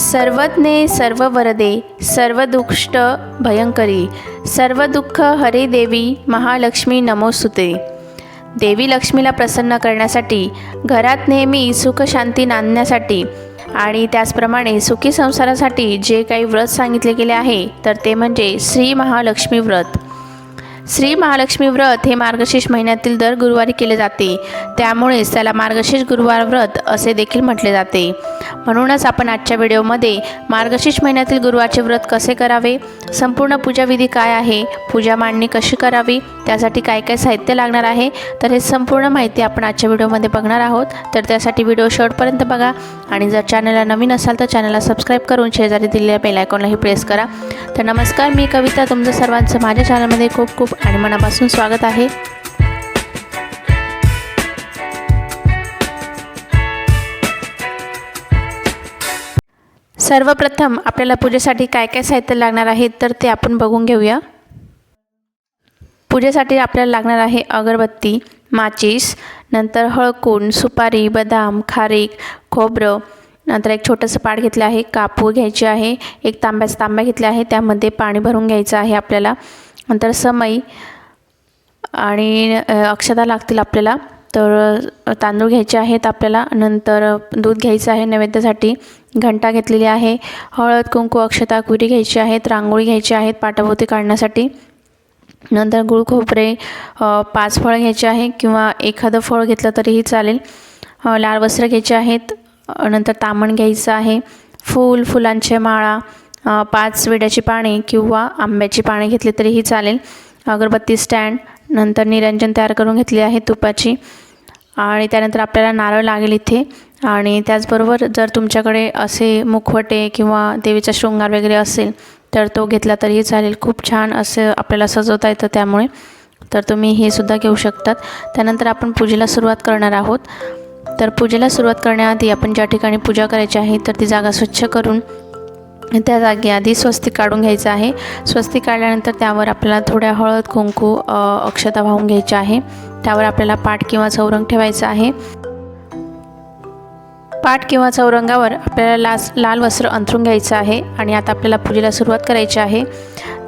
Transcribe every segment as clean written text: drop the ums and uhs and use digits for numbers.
सर्वज्ञे सर्ववरदे सर्वदुष्ट भयंकरी सर्वदुःख हरे देवी महालक्ष्मी नमोस्तुते। देवी लक्ष्मीला प्रसन्न करण्यासाठी, घरात नेहमी सुख शांती नांदण्यासाठी आणि त्याचप्रमाणे सुखी संसारासाठी जे काही व्रत सांगितले गेले आहे तर ते म्हणजे श्री महालक्ष्मी व्रत। श्री महालक्ष्मी व्रत हे मार्गशीर्ष महिन्यातील दर गुरुवारी केले जाते, त्यामुळेच त्याला मार्गशीर्ष गुरुवार व्रत असे देखील म्हटले जाते। म्हणूनच आपण आजच्या व्हिडिओमध्ये मार्गशीर्ष महिन्यातील गुरुवारचे व्रत कसे करावे, संपूर्ण पूजाविधी काय आहे, पूजा मांडणी कशी करावी, त्यासाठी काय काय साहित्य लागणार आहे, तर हे संपूर्ण माहिती आपण आजच्या व्हिडिओमध्ये बघणार आहोत। तर त्यासाठी व्हिडिओ शेवटपर्यंत बघा आणि जर चॅनलला नवीन असाल तर चॅनलला सबस्क्राईब करून शेजारी दिलेल्या बेल आयकॉनलाही प्रेस करा। तर नमस्कार, मी कविता, तुमचं सर्वांचं माझ्या चॅनलमध्ये खूप खूप आणि मनापासून स्वागत आहे। सर्वप्रथम आपल्याला पूजेसाठी काय काय साहित्य लागणार आहे तर ते आपण बघून घेऊया। पूजेसाठी आपल्याला लागणार आहे अगरबत्ती, माचीस, नंतर हळकुंड, सुपारी, बदाम, खारीक, खोबरं, नंतर एक छोटंसं पाट घेतलं आहे, कापूर घ्यायचे आहे, एक तांब्याचा तांब्या घेतला आहे, त्यामध्ये पाणी भरून घ्यायचं आहे आपल्याला, नंतर समई आणि अक्षता लागतील आपल्याला। तर तांदूळ घ्यायचे आहेत आपल्याला, नंतर दूध घ्यायचं आहे नैवेद्यासाठी, घंटा घेतलेली आहे, हळद, कुंकू, अक्षता, कुरी घ्यायची आहेत, रांगोळी घ्यायची आहेत पाटाभोवती काढण्यासाठी, नंतर गुळ, खोबरे, 5 फळं घ्यायचे आहे किंवा एखादं फळ घेतलं तरीही चालेल, लाल वस्त्र घ्यायचे आहेत, नंतर तामण घ्यायचं आहे, फुलांचे माळा, 5 विड्याची पाने किंवा आंब्याची पाने घेतली तरीही चालेल, अगरबत्ती स्टँड, नंतर निरंजन तयार करून घेतली आहे तुपाची, आणि त्यानंतर आपल्याला नारळ लागेल इथे। आणि त्याचबरोबर जर तुमच्याकडे असे मुखवटे किंवा देवीचा शृंगार वगैरे असेल तर तो घेतला तरीही चालेल, खूप छान असं आपल्याला सजवता येतं त्यामुळे, तर तुम्ही हे सुद्धा घेऊ शकतात। त्यानंतर आपण पूजेला सुरुवात करणार आहोत। तर पूजेला सुरुवात करण्याआधी आपण ज्या ठिकाणी पूजा करायची आहे तर ती जागा स्वच्छ करून त्या जागी आधी स्वस्तिक काढून घ्यायचं आहे। स्वस्तिक काढल्यानंतर त्यावर आपल्याला थोड्या हळद, कुंकू, अक्षता वाहून घ्यायची आहे। त्यावर आपल्याला पाट किंवा चौरंग ठेवायचं आहे। पाट किंवा चौरंगावर आपल्याला लाल वस्त्र अंथरून घ्यायचं आहे आणि आता आपल्याला पूजेला सुरुवात करायची आहे।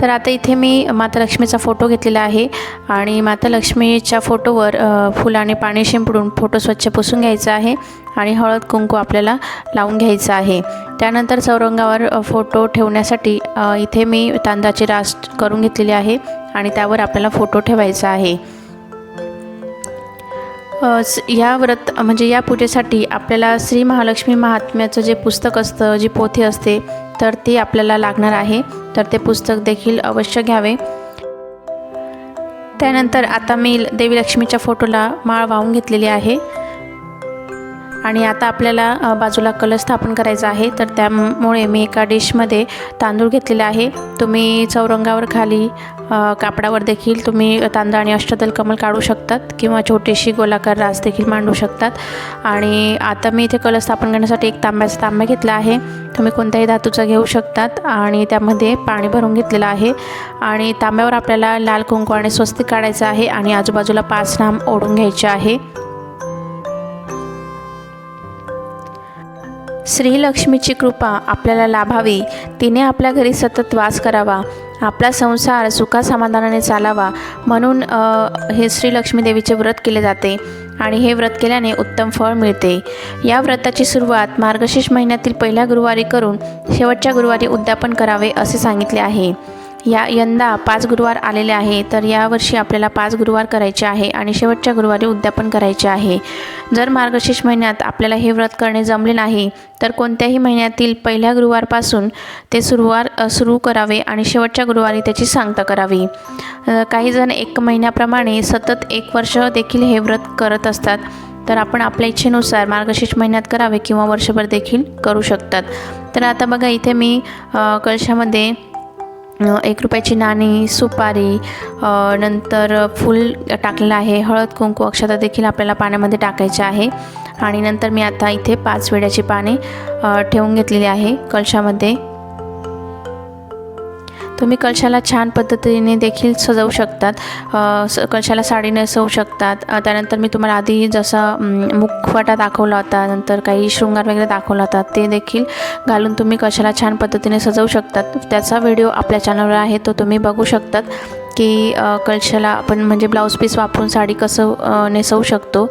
तर आता इथे मी माता लक्ष्मीचा फोटो घेतलेला आहे आणि माता लक्ष्मीच्या फोटोवर फुलाने पाणी शिंपडून फोटो स्वच्छ पुसून घ्यायचा आहे आणि हळद, कुंकू आपल्याला लावून घ्यायचं आहे। त्यानंतर चौरंगावर फोटो ठेवण्यासाठी इथे मी तांदळाची रास करून घेतलेली आहे आणि त्यावर आपल्याला फोटो ठेवायचा आहे। या व्रत म्हणजे या पूजेसाठी आपल्याला श्री महालक्ष्मी महात्म्याचं जे पुस्तक असतं, जी पोथी असते, तर ती आपल्याला लागणार आहे, तर ते पुस्तक देखील अवश्य घ्यावे। त्यानंतर आता मी देवी लक्ष्मीच्या फोटोला माळ वाहून घेतलेली आहे आणि आता आपल्याला बाजूला कलश स्थापन करायचा आहे। तर त्यामुळे मी एका डिशमध्ये तांदूळ घेतलेले आहे। तुम्ही चौरंगावर खाली कापडावर देखील तुम्ही तांदूळ आणि अष्टदल कमल काढू शकतात किंवा छोटीशी गोलाकार रास देखील मांडू शकतात। आणि आता मी इथे कलश स्थापन करण्यासाठी एक तांब्याचा तांब्या घेतला आहे, तुम्ही कोणत्याही धातूचा घेऊ शकतात, आणि त्यामध्ये पाणी भरून घेतलेलं आहे आणि तांब्यावर आपल्याला लाल कुंकू आणि स्वस्तिक काढायचं आहे आणि आजूबाजूला 5 नाम ओढून घ्यायचे आहे। श्रीलक्ष्मीची कृपा आपल्याला लाभावी, तिने आपल्या घरी सतत वास करावा, आपला संसार सुखासमाधानाने चालावा, म्हणून हे श्रीलक्ष्मी देवीचे व्रत केले जाते आणि हे व्रत केल्याने उत्तम फळ मिळते। या व्रताची सुरुवात मार्गशीर्ष महिन्यातील पहिल्या गुरुवारी करून शेवटच्या गुरुवारी उद्यापन करावे असे सांगितले आहे। यंदा 5 गुरुवार आलेले आहे, तर यावर्षी आपल्याला 5 गुरुवार करायचे आहे आणि शेवटच्या गुरुवारी उद्यापन करायचे आहे। जर मार्गशीर्ष महिन्यात आपल्याला हे व्रत करणे जमले नाही तर कोणत्याही महिन्यातील पहिल्या गुरुवारपासून ते सुरू करावे आणि शेवटच्या गुरुवारी त्याची सांगता करावी। काही जण 1 महिन्याप्रमाणे सतत 1 वर्ष देखील हे व्रत करत असतात, तर आपण आपल्या इच्छेनुसार मार्गशीर्ष महिन्यात करावे किंवा वर्षभर देखील करू शकतात। तर आता बघा, इथे मी कलशामध्ये 1 रुपयाची नाणी, सुपारी, नंतर फूल टाकलेलं आहे, हळद, कुंकू, अक्षता देखील आपल्याला पाण्यामध्ये टाकायचे आहे आणि नंतर मी आता इथे 5 विड्याची पाने ठेवून घेतलेली आहे कलशामध्ये। तुम्ही कलशाला छान पद्धतीने देखील सजवू शकतात. कलशाला साडी नेसवू शकतात. त्यानंतर मी तुम्हाला आधी जसा मुखवटा दाखवला होता, नंतर काही शृंगार वगैरे दाखवला होता, ते देखील घालून तुम्ही कलशाला छान पद्धतीने सजवू शकतात. त्याचा व्हिडिओ आपल्या चॅनलवर आहे, तो तुम्ही बघू शकतात की कलशाला आपण म्हणजे ब्लाऊज पीस वापरून साडी कसं नेसवू शकतो.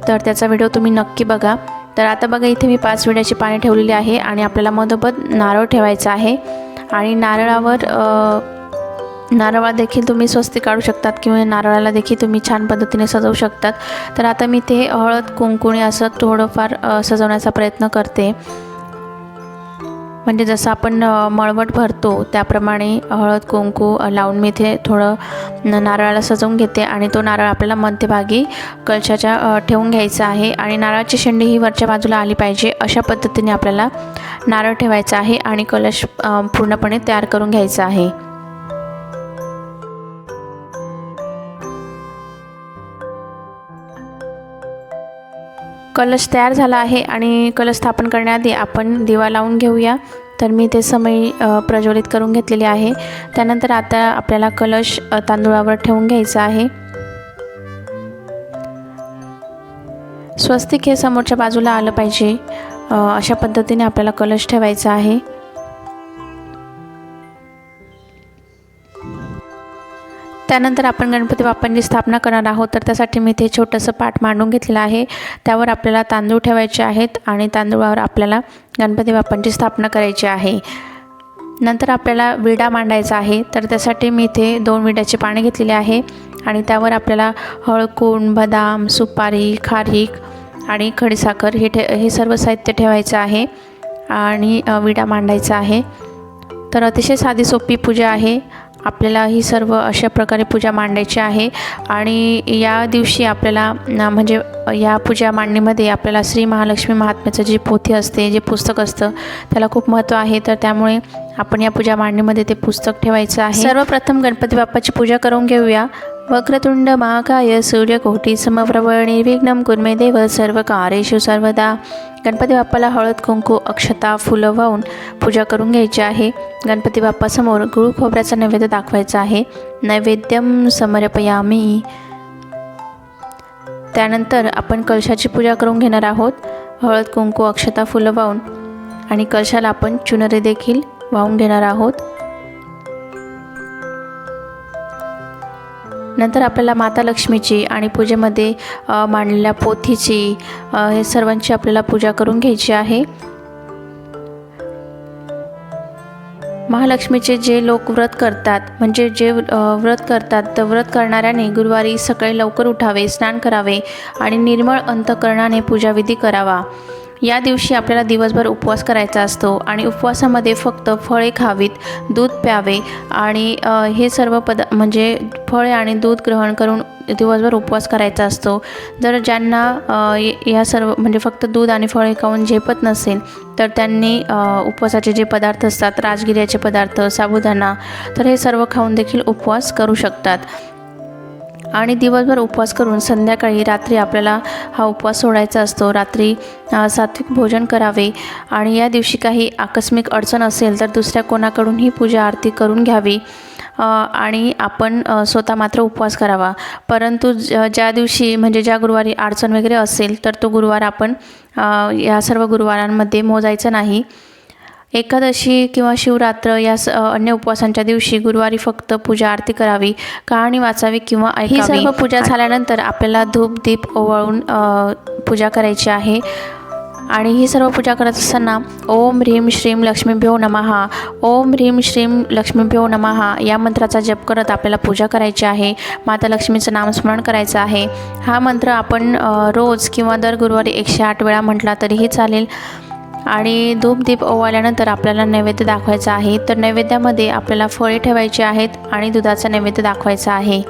तर त्याचा व्हिडिओ तुम्ही नक्की बघा. तर आता बघा, इथे मी 5 विड्याची पाने ठेवलेली आहे आणि आपल्याला मधोमध नारळ ठेवायचा आहे. आणि नारळावर देखील तुम्ही स्वस्तिक काढू शकतात किंवा नारळाला देखील तुम्ही छान पद्धतीने सजवू शकतात. तर आता मी ते हळद कुंकुने असं थोडंफार सजवण्याचा प्रयत्न करते. म्हणजे जसं आपण मळवट भरतो त्याप्रमाणे हळद कुंकू लावून मी इथे थोडं नारळाला सजवून घेते. आणि तो नारळ आपल्याला मध्यभागी कलशाच्या ठेवून घ्यायचा आहे. आणि नारळाची शेंडी ही वरच्या बाजूला आली पाहिजे, अशा पद्धतीने आपल्याला नारळ ठेवायचा आहे आणि कलश पूर्णपणे तयार करून घ्यायचा आहे. कलश तयार झाला आहे आणि कलश स्थापन करण्याआधी आपण दिवा लावून घेऊया. तर मी ते समई प्रज्वलित करून घेतलेली आहे. त्यानंतर आता आपल्याला कलश तांदूळावर ठेवून घ्यायचा आहे. स्वस्तिक हे समोरच्या बाजूला आलं पाहिजे, अशा पद्धतीने आपल्याला कलश ठेवायचा आहे. त्यानंतर आपण गणपती बाप्पांची स्थापना करणार आहोत. तर त्यासाठी मी इथे छोटंसं पाट मांडून घेतलेलं आहे. त्यावर आपल्याला तांदूळ ठेवायचे आहेत आणि तांदूळावर आपल्याला गणपती बाप्पांची स्थापना करायची आहे. नंतर आपल्याला विडा मांडायचा आहे. तर त्यासाठी मी इथे 2 विड्याची पाने घेतलेली आहे आणि त्यावर आपल्याला हळकुंड, बदाम, सुपारी, खारीक आणि खडीसाखर हे सर्व साहित्य ठेवायचं आहे आणि विडा मांडायचा आहे. तर अतिशय साधी सोपी पूजा आहे. आपल्याला ही सर्व अशा प्रकारे पूजा मांडायची आहे. आणि या दिवशी आपल्याला म्हणजे या पूजा मांडणीमध्ये आपल्याला श्री महालक्ष्मी महात्म्याचं जे पोथी असते, जे पुस्तक असतं, त्याला खूप महत्त्व आहे. तर त्यामुळे आपण या पूजा मांडणीमध्ये ते पुस्तक ठेवायचं आहे. सर्वप्रथम गणपती बाप्पाची पूजा करून घेऊया. वक्रतुंड महाकाय सूर्यकोटी समप्रभ निर्विघ्नं कुर्मे देव सर्वकार्येषु सर्वदा. गणपती बाप्पाला हळद कुंकू अक्षता फुलं वाहून पूजा करून घ्यायची आहे. गणपती बाप्पासमोर गुळ खोबऱ्याचा नैवेद्य दाखवायचा आहे. नैवेद्यम समर्पयामी. त्यानंतर आपण कलशाची पूजा करून घेणार आहोत. हळद कुंकू अक्षता फुलं वाहून आणि कलशाला आपण चुनरी देखील वाहून घेणार आहोत. नंतर आपल्याला माता लक्ष्मीची आणि पूजेमध्ये मांडलेल्या पोथीची हे सर्वांची आपल्याला पूजा करून घ्यायची आहे. महालक्ष्मीचे जे लोक व्रत करतात, म्हणजे जे व्रत करतात, तर व्रत करणाऱ्याने गुरुवारी सकाळी लवकर उठावे, स्नान करावे आणि निर्मळ अंतःकरणाने पूजाविधी करावा. या दिवशी आपल्याला दिवसभर उपवास करायचा असतो आणि उपवासामध्ये फक्त फळे खावीत, दूध प्यावे आणि हे सर्व म्हणजे फळे आणि दूध ग्रहण करून दिवसभर उपवास करायचा असतो. जर ज्यांना या सर्व म्हणजे फक्त दूध आणि फळे खाऊन झेपत नसेल, तर त्यांनी उपवासाचे जे पदार्थ असतात, राजगिऱ्याचे पदार्थ, साबुदाणा, तर हे सर्व खाऊन देखील उपवास करू शकतात. आणि दिवसभर उपवास करून संध्याकाळी रात्री आपल्याला हा उपवास सोडायचा असतो. रात्री सात्विक भोजन करावे आणि या दिवशी काही आकस्मिक अडचण असेल तर दुसऱ्या कोणाकडून ही पूजा आरती करून घ्यावी आणि आपण स्वतः मात्र उपवास करावा. परंतु ज्या दिवशी म्हणजे ज्या गुरुवारी अडचण वगैरे असेल तर तो गुरुवार आपण या सर्व गुरुवारांमध्ये मोजायचा नाही. एकादशी किंवा शिवरात्र या अन्य उपवासांच्या दिवशी गुरुवारी फक्त पूजा आरती करावी, कहाणी वाचावी किंवा ऐकावी. ही सर्व पूजा झाल्यानंतर आपल्याला धूप दीप ओवाळून पूजा करायची आहे. आणि ही सर्व पूजा करत असताना ओम ह्रीं श्रीं लक्ष्मीभ्यो नमः, ओम ह्रीं श्रीं लक्ष्मीभ्यो नमः या मंत्राचा जप करत आपल्याला पूजा करायची आहे. माता लक्ष्मीचं नामस्मरण करायचं आहे. हा मंत्र आपण रोज किंवा दर गुरुवारी 108 वेळा म्हटला तरीही चालेल. आणि धूप दीप ओवाळल्यानंतर आपल्याला नैवेद्य दाखवायचा आहे. तर नैवेद्यामध्ये आपल्याला फळे ठेवायची आहेत आणि दुधाचा नैवेद्य दाखवायचा आहे.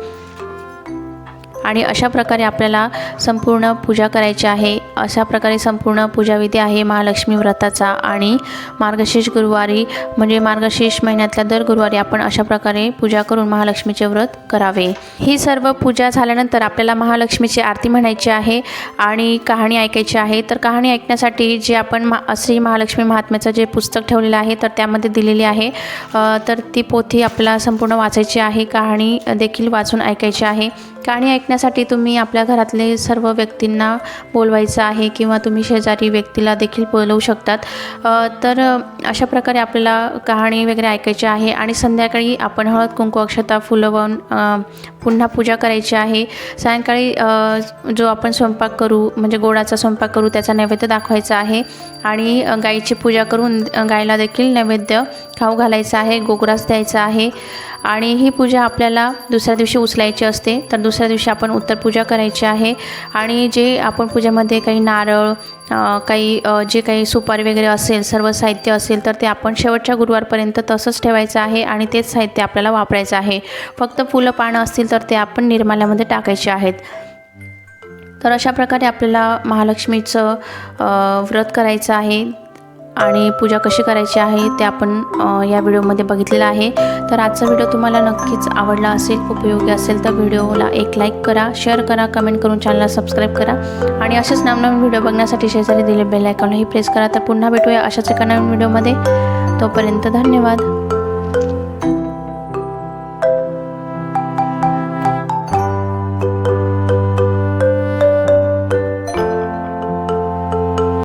आणि अशा प्रकारे आपल्याला संपूर्ण पूजा करायची आहे। अशा प्रकारे संपूर्ण पूजाविधी आहे महालक्ष्मी व्रताचा। आणि मार्गशीर्ष गुरुवारी म्हणजे मार्गशीर्ष महिन्यातल्या दर गुरुवारी आपण अशा प्रकारे पूजा करून महालक्ष्मीचे व्रत करावे। ही सर्व पूजा झाल्यानंतर आपल्याला महालक्ष्मीची आरती म्हणायची आहे आणि कहाणी ऐकायची आहे। तर कहाणी ऐकण्यासाठी जे आपण श्री महालक्ष्मी महात्म्याचं जे पुस्तक ठेवलेलं आहे तर त्यामध्ये दिलेली आहे, तर ती पोथी आपल्याला संपूर्ण वाचायची आहे, कहाणी देखील वाचून ऐकायची आहे। कहाणी ऐकण्यासाठी तुम्ही आपल्या घरातले सर्व व्यक्तींना बोलवायचं आहे किंवा तुम्ही शेजारी व्यक्तीला देखील बोलवू शकतात। तर अशा प्रकारे आपल्याला कहाणी वगैरे ऐकायची आहे आणि संध्याकाळी आपण हळद कुंकू अक्षता फुलं वाहून पुन्हा पूजा करायची आहे। सायंकाळी जो आपण स्वयंपाक करू म्हणजे गोडाचा स्वयंपाक करू त्याचा नैवेद्य दाखवायचा आहे आणि गाईची पूजा करून गाईला देखील नैवेद्य खाऊ घालायचा आहे, गोग्रास द्यायचा आहे। आणि ही पूजा आपल्याला दुसऱ्या दिवशी उचलायची असते। तर दुसऱ्या दिवशी आपण उत्तर पूजा करायची आहे आणि जे आपण पूजेमध्ये काही नारळ काही जे काही सुपारी वगैरे असेल सर्व साहित्य असेल तर ते आपण शेवटच्या गुरुवारपर्यंत तसंच ठेवायचं आहे आणि तेच साहित्य आपल्याला वापरायचं आहे। फक्त फुलं पानं असतील तर ते आपण निर्माल्यामध्ये टाकायचे आहेत। तर अशा प्रकारे आपल्याला महालक्ष्मीचं व्रत करायचं आहे आणि पूजा कशी करायची आहे ते आपण या व्हिडिओमध्ये बघितलेलं आहे। तर आजचा व्हिडिओ तुम्हाला नक्कीच आवडला असेल, उपयोगी असेल तर व्हिडिओला एक लाईक करा, शेअर करा, कमेंट करून चॅनलला सबस्क्राईब करा आणि असेच नवनवीन व्हिडिओ बघण्यासाठी शेजारी दिलेले बेल आयकॉनलाही प्रेस करा। तर पुन्हा भेटूया अशाच एका नवीन व्हिडिओमध्ये। तोपर्यंत धन्यवाद।